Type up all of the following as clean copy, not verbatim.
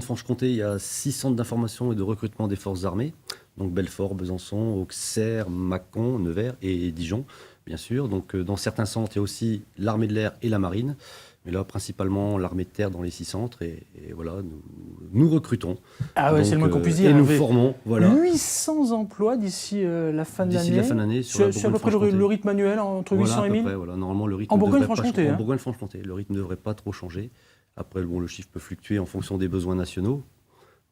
Bourgogne-Franche-Comté, il y a 6 centres d'information et de recrutement des forces armées. Donc Belfort, Besançon, Auxerre, Mâcon, Nevers et Dijon, bien sûr. Donc dans certains centres, il y a aussi l'armée de l'air et la marine. Mais là, principalement l'armée de terre dans les 6 centres. Et voilà, nous recrutons. Ah ouais, Donc, c'est le moins qu'on puisse dire. et nous Hervé. formons. Voilà. 800 emplois d'ici la fin de l'année. D'ici la fin de l'année, sur la C'est à peu près Bourgogne-Franche-Comté. le rythme annuel, entre 800 Voilà, à et peu 1000 près, voilà. Normalement, le rythme En ne devrait pas Bourgogne-Franche-Comté, changer. hein. En Bourgogne-Franche-Comté, le rythme ne devrait pas trop changer. Après, bon, le chiffre peut fluctuer en fonction des besoins nationaux.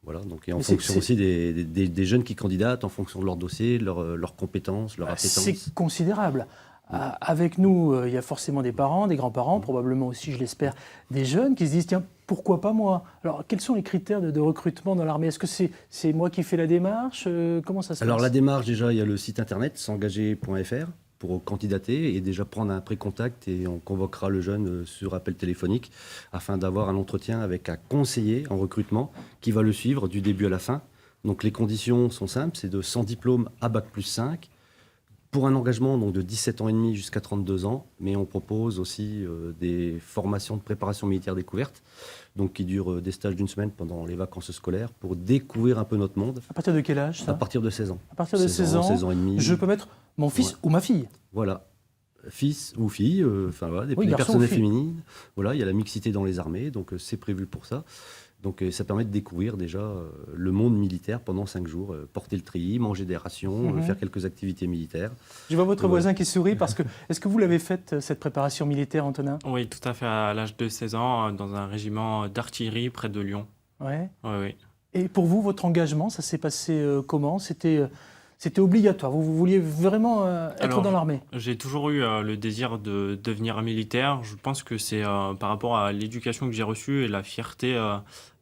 Voilà, donc, et en Mais fonction aussi des jeunes qui candidatent, en fonction de leur dossier, leurs compétences, leur appétence. C'est considérable. Avec nous, il y a forcément des parents, des grands-parents, probablement aussi, je l'espère, des jeunes qui se disent, tiens, pourquoi pas moi? Alors, quels sont les critères de recrutement dans l'armée? Est-ce que c'est moi qui fais la démarche? Comment ça se passe? Alors la démarche, déjà, il y a le site internet s'engager.fr pour candidater et déjà prendre un pré-contact et on convoquera le jeune sur appel téléphonique afin d'avoir un entretien avec un conseiller en recrutement qui va le suivre du début à la fin. Donc les conditions sont simples, c'est de 100 diplômes à Bac+5 pour un engagement donc, de 17 ans et demi jusqu'à 32 ans, mais on propose aussi des formations de préparation militaire découverte, donc qui durent des stages d'une semaine pendant les vacances scolaires pour découvrir un peu notre monde. À partir de quel âge, ça? À partir de 16 ans. À partir de 16 ans, 16 ans et demi. je peux mettre mon fils ou ma fille. Voilà. Fils ou fille, enfin voilà, des garçon personnels ou fille. féminines. Voilà, il y a la mixité dans les armées, donc c'est prévu pour ça. Donc ça permet de découvrir déjà le monde militaire pendant 5 jours, porter le treillis, manger des rations, faire quelques activités militaires. Je vois votre voisin qui sourit parce que... Est-ce que vous l'avez faite, cette préparation militaire, Antonin? Oui, tout à fait, à l'âge de 16 ans, dans un régiment d'artillerie près de Lyon. Ouais. Oui, oui. Et pour vous, votre engagement, ça s'est passé comment? C'était obligatoire, vous vouliez vraiment être Alors, dans l'armée? J'ai toujours eu le désir de devenir militaire. Je pense que c'est par rapport à l'éducation que j'ai reçue et la fierté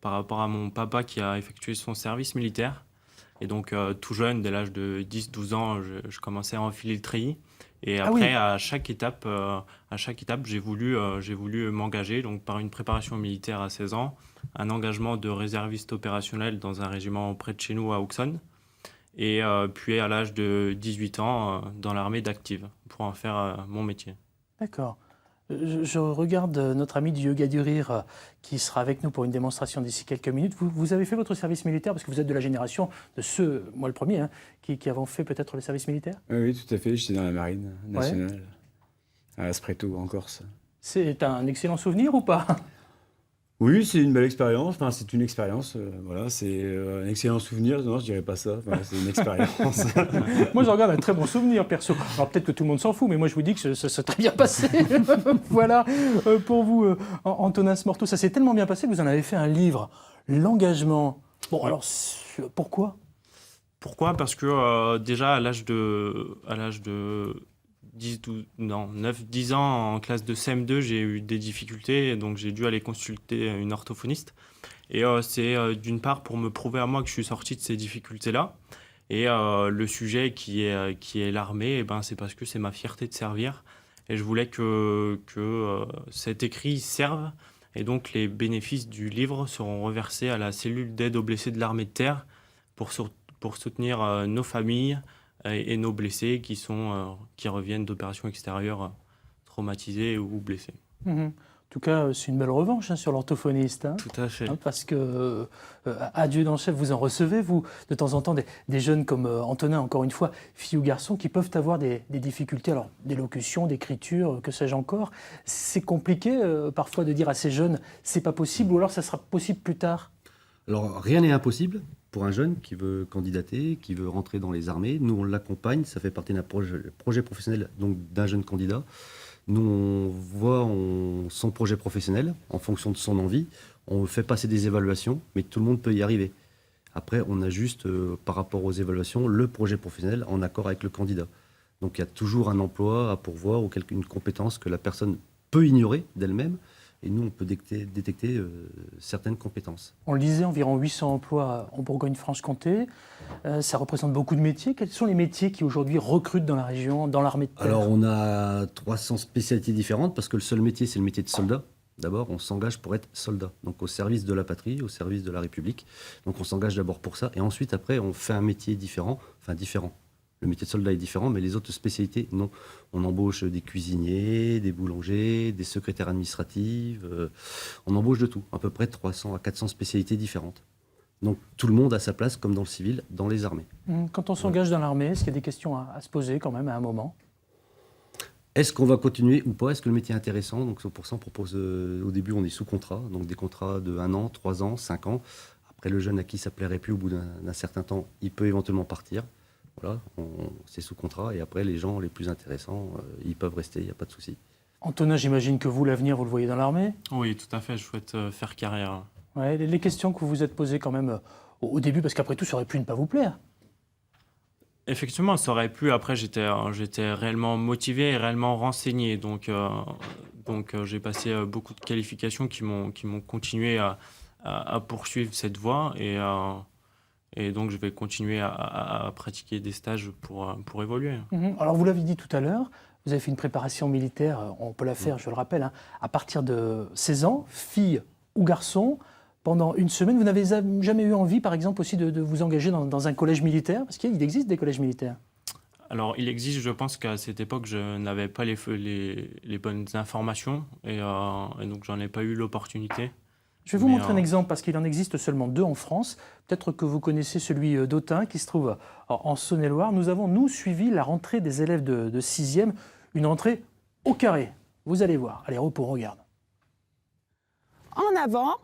par rapport à mon papa qui a effectué son service militaire. Et donc, tout jeune, dès l'âge de 10-12 ans, je commençais à enfiler le treillis. Et après, oui. à chaque étape, j'ai voulu m'engager, donc par une préparation militaire à 16 ans, un engagement de réserviste opérationnel dans un régiment près de chez nous à Auxonne, et puis à l'âge de 18 ans, dans l'armée d'active, pour en faire mon métier. D'accord. Je regarde notre ami du Yoga du Rire qui sera avec nous pour une démonstration d'ici quelques minutes. Vous avez fait votre service militaire parce que vous êtes de la génération de ceux, moi le premier, hein, qui avons fait peut-être le service militaire? Oui, tout à fait. J'étais dans la marine nationale, à Aspreto, en Corse. C'est un excellent souvenir ou pas? Oui, c'est une belle expérience. Enfin, c'est une expérience. Voilà, c'est un excellent souvenir. Non, je dirais pas ça. Enfin, c'est une expérience. Moi, j'en garde un très bon souvenir, perso. Alors, peut-être que tout le monde s'en fout, mais moi, je vous dis que ça s'est très bien passé. Voilà. Pour vous, Antonin Smorto, ça s'est tellement bien passé que vous en avez fait un livre, L'engagement. Bon, alors, pourquoi? Pourquoi? Parce que déjà, à l'âge de 9-10 ans, en classe de CM2, j'ai eu des difficultés, donc j'ai dû aller consulter une orthophoniste. Et c'est d'une part pour me prouver à moi que je suis sorti de ces difficultés-là. Et le sujet qui est l'armée, eh ben, c'est parce que c'est ma fierté de servir. Et je voulais que cet écrit serve. Et donc les bénéfices du livre seront reversés à la cellule d'aide aux blessés de l'armée de terre pour soutenir nos familles et nos blessés qui reviennent d'opérations extérieures traumatisés ou blessés. En tout cas, c'est une belle revanche sur l'orthophoniste. Hein, Tout à fait. parce que, adjudant-chef, vous en recevez, vous, de temps en temps, des jeunes comme Antonin, encore une fois, filles ou garçons, qui peuvent avoir des difficultés, alors d'élocution, d'écriture, que sais-je encore. C'est compliqué, parfois, de dire à ces jeunes, c'est pas possible, ou alors ça sera possible plus tard? Alors rien n'est impossible pour un jeune qui veut candidater, qui veut rentrer dans les armées. Nous, on l'accompagne, ça fait partie d'un projet professionnel donc d'un jeune candidat. Nous, on voit son projet professionnel en fonction de son envie. On fait passer des évaluations, mais tout le monde peut y arriver. Après, on a juste, par rapport aux évaluations, le projet professionnel en accord avec le candidat. Donc il y a toujours un emploi à pourvoir ou une compétence que la personne peut ignorer d'elle-même. Et nous, on peut détecter certaines compétences. On le disait, environ 800 emplois en Bourgogne-Franche-Comté. Ça représente beaucoup de métiers. Quels sont les métiers qui aujourd'hui recrutent dans la région, dans l'armée de terre? Alors, on a 300 spécialités différentes parce que le seul métier, c'est le métier de soldat. D'abord, on s'engage pour être soldat, donc au service de la patrie, au service de la République. Donc, on s'engage d'abord pour ça. Et ensuite, après, on fait un métier différent, Le métier de soldat est différent, mais les autres spécialités, non. On embauche des cuisiniers, des boulangers, des secrétaires administratives. On embauche de tout, à peu près 300 à 400 spécialités différentes. Donc tout le monde a sa place, comme dans le civil, dans les armées. Quand on s'engage dans l'armée, est-ce qu'il y a des questions à se poser quand même à un moment? Est-ce qu'on va continuer ou pas? Est-ce que le métier est intéressant? Donc pour ça, on propose, au début, on est sous contrat, donc des contrats de 1 an, 3 ans, 5 ans. Après, le jeune à qui ça ne plairait plus, au bout d'un certain temps, il peut éventuellement partir. Voilà, c'est sous contrat. Et après, les gens les plus intéressants, ils peuvent rester, il n'y a pas de souci. Antonin, j'imagine que vous, l'avenir, vous le voyez dans l'armée? Oui, tout à fait, je souhaite faire carrière. Ouais, les questions que vous vous êtes posées quand même au début, parce qu'après tout, ça aurait pu ne pas vous plaire. Effectivement, ça aurait pu. Après, j'étais réellement motivé et réellement renseigné. Donc j'ai passé beaucoup de qualifications qui m'ont continué à poursuivre cette voie. Et donc, je vais continuer à pratiquer des stages pour évoluer. Alors, vous l'avez dit tout à l'heure, vous avez fait une préparation militaire, on peut la faire, je le rappelle, hein, à partir de 16 ans, fille ou garçon. Pendant une semaine, vous n'avez jamais eu envie, par exemple, aussi de vous engager dans un collège militaire? Parce qu'il existe des collèges militaires. Alors, il existe, je pense qu'à cette époque, je n'avais pas les bonnes informations et donc j'en ai pas eu l'opportunité. Je vais vous montrer un exemple, parce qu'il en existe seulement 2 en France. Peut-être que vous connaissez celui d'Autun, qui se trouve en Saône-et-Loire. Nous avons, nous, suivi la rentrée des élèves de 6e, une rentrée au carré. Vous allez voir. Allez, repos, regarde. En avant,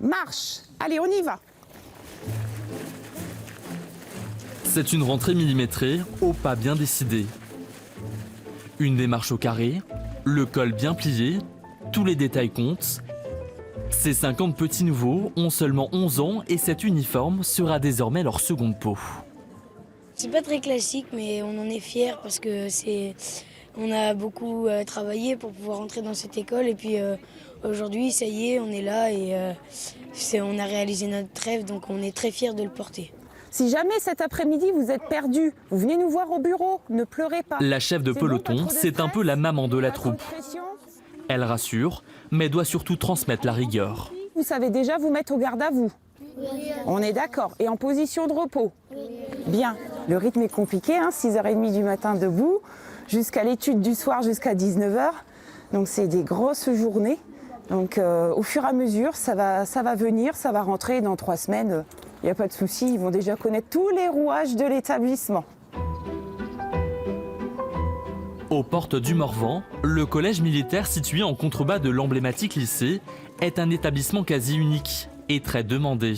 marche. Allez, on y va. C'est une rentrée millimétrée, au pas bien décidé. Une démarche au carré, le col bien plié, tous les détails comptent. Ces 50 petits nouveaux ont seulement 11 ans et cet uniforme sera désormais leur seconde peau. C'est pas très classique, mais on en est fiers parce que on a beaucoup travaillé pour pouvoir entrer dans cette école. Et puis aujourd'hui, ça y est, on est là et on a réalisé notre rêve, donc on est très fiers de le porter. Si jamais cet après-midi vous êtes perdu, vous venez nous voir au bureau, ne pleurez pas. La chef de peloton, c'est un peu la maman de la troupe. Elle rassure, mais doit surtout transmettre la rigueur. Vous savez déjà vous mettre au garde à vous. On est d'accord. Et en position de repos. Bien. Le rythme est compliqué, hein, 6h30 du matin debout, jusqu'à l'étude du soir, jusqu'à 19h. Donc c'est des grosses journées. Donc au fur et à mesure, ça va venir, ça va rentrer dans 3 semaines. Il n'y a pas de souci, ils vont déjà connaître tous les rouages de l'établissement. Aux portes du Morvan, le collège militaire situé en contrebas de l'emblématique lycée est un établissement quasi unique et très demandé.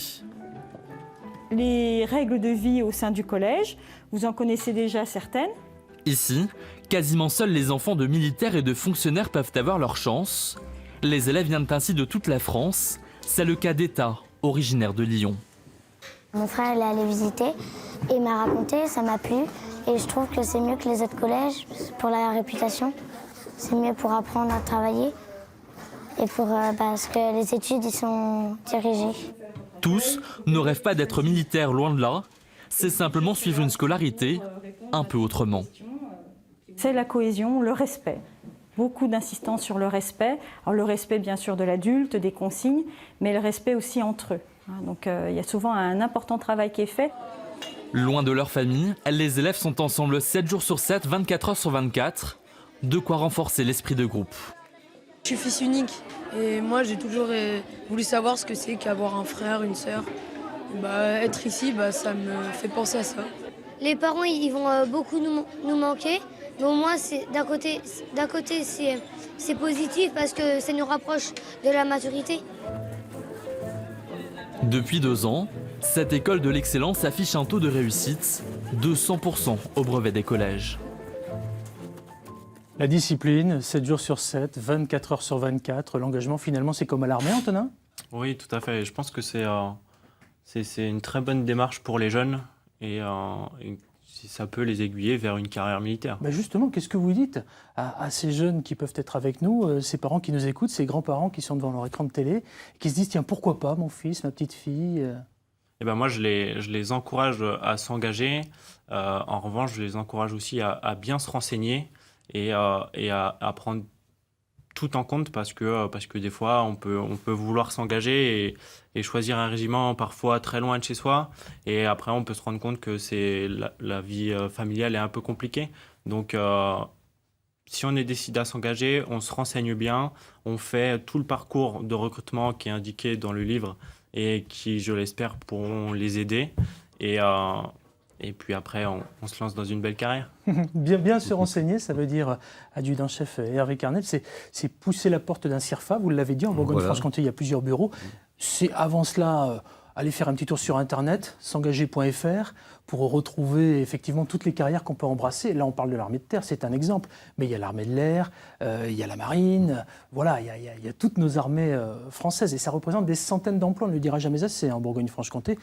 Les règles de vie au sein du collège, vous en connaissez déjà certaines. Ici, quasiment seuls les enfants de militaires et de fonctionnaires peuvent avoir leur chance. Les élèves viennent ainsi de toute la France. C'est le cas d'Eta, originaire de Lyon. Mon frère est allé visiter et il m'a raconté, ça m'a plu. Et je trouve que c'est mieux que les autres collèges pour la réputation. C'est mieux pour apprendre à travailler et parce que les études y sont dirigées. Tous ne rêvent pas d'être militaires, loin de là. C'est simplement suivre une scolarité un peu autrement. C'est la cohésion, le respect. Beaucoup d'insistance sur le respect. Alors le respect bien sûr de l'adulte, des consignes, mais le respect aussi entre eux. Donc il y a souvent un important travail qui est fait. Loin de leur famille, les élèves sont ensemble 7 jours sur 7, 24 heures sur 24. De quoi renforcer l'esprit de groupe. Je suis fils unique et moi j'ai toujours voulu savoir ce que c'est qu'avoir un frère, une sœur. Être ici, ça me fait penser à ça. Les parents ils vont beaucoup nous manquer, mais au moins d'un côté c'est positif parce que ça nous rapproche de la maturité. Depuis 2 ans, cette école de l'excellence affiche un taux de réussite de 100% au brevet des collèges. La discipline, 7 jours sur 7, 24 heures sur 24, l'engagement finalement c'est comme à l'armée, Antonin? Oui, tout à fait. Je pense que c'est une très bonne démarche pour les jeunes et si ça peut les aiguiller vers une carrière militaire. Justement, qu'est-ce que vous dites à ces jeunes qui peuvent être avec nous, ces parents qui nous écoutent, ces grands-parents qui sont devant leur écran de télé, qui se disent tiens pourquoi pas mon fils, ma petite fille Moi je les encourage à s'engager. En revanche, je les encourage aussi à bien se renseigner et à prendre tout en compte parce que des fois, on peut vouloir s'engager et choisir un régiment parfois très loin de chez soi. Et après, on peut se rendre compte que la vie familiale est un peu compliquée. Donc, si on est décidé à s'engager, on se renseigne bien, on fait tout le parcours de recrutement qui est indiqué dans le livre et qui, je l'espère, pourront les aider. Et puis après, on se lance dans une belle carrière. Bien se renseigner, ça veut dire, adjudant-chef Hervé Carnel, c'est pousser la porte d'un CIRFA, vous l'avez dit, en Bourgogne-Franche-Comté, il y a plusieurs bureaux. C'est avant cela, aller faire un petit tour sur Internet, s'engager.fr, pour retrouver effectivement toutes les carrières qu'on peut embrasser. Là, on parle de l'armée de terre, c'est un exemple, mais il y a l'armée de l'air, il y a la marine, voilà, il y a toutes nos armées françaises, et ça représente des centaines d'emplois, on ne le dira jamais assez, en Bourgogne-Franche-Comté,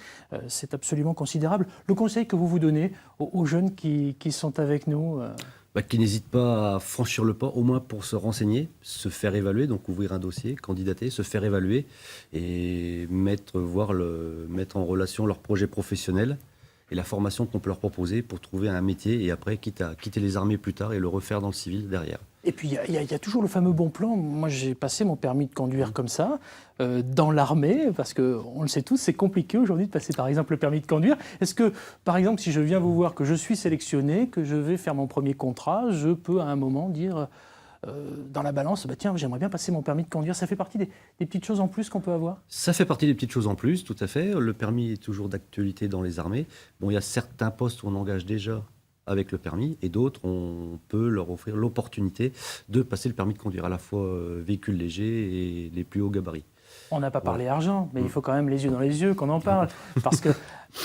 c'est absolument considérable. Le conseil que vous donnez aux jeunes qui sont avec nous qui n'hésitent pas à franchir le pas, au moins pour se renseigner, se faire évaluer, donc ouvrir un dossier, candidater, se faire évaluer et mettre en relation leur projet professionnel et la formation qu'on peut leur proposer pour trouver un métier et après quitte à quitter les armées plus tard et le refaire dans le civil derrière. Et puis, il y a toujours le fameux bon plan. Moi, j'ai passé mon permis de conduire comme ça, dans l'armée, parce qu'on le sait tous, c'est compliqué aujourd'hui de passer, par exemple, le permis de conduire. Est-ce que, par exemple, si je viens vous voir, que je suis sélectionné, que je vais faire mon premier contrat, je peux à un moment dire, dans la balance, tiens, j'aimerais bien passer mon permis de conduire. Ça fait partie des petites choses en plus qu'on peut avoir ? Ça fait partie des petites choses en plus, tout à fait. Le permis est toujours d'actualité dans les armées. Bon, il y a certains postes où on engage déjà avec le permis, et d'autres, on peut leur offrir l'opportunité de passer le permis de conduire, à la fois véhicules légers et les plus hauts gabarits. On n'a pas parlé argent, mais il faut quand même les yeux dans les yeux qu'on en parle, parce que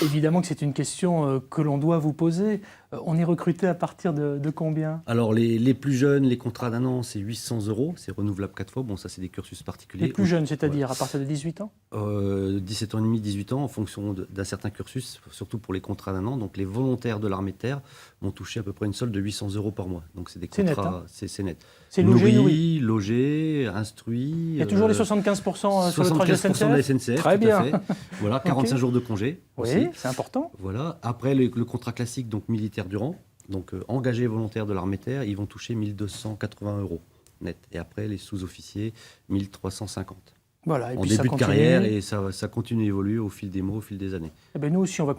évidemment que c'est une question que l'on doit vous poser. On est recruté à partir de combien ? Alors les plus jeunes, les contrats d'1 an, c'est 800 €, c'est renouvelable 4 fois. Bon, ça c'est des cursus particuliers. Les plus jeunes, c'est-à-dire à partir de 18 ans ? 17 ans et demi, 18 ans, en fonction d'un certain cursus, surtout pour les contrats d'1 an. Donc les volontaires de l'armée de terre vont toucher à peu près une solde de 800 € par mois. Donc c'est des contrats, c'est net. C'est logé, nourri, logé, instruit. Il y a toujours les 75% sur le trajet SNCF. 75% de la SNCF, très tout bien. à fait. Voilà, 45 jours de congé. Oui, aussi. c'est important. Voilà. Après, le contrat classique, donc militaire du rang, donc engagés volontaires de l'armée de terre, ils vont toucher 1 280 € net. Et après, les sous-officiers, 1 350. Voilà, et en puis début ça de carrière, et ça continue à évoluer au fil des mois, au fil des années. Eh bien, nous aussi, on va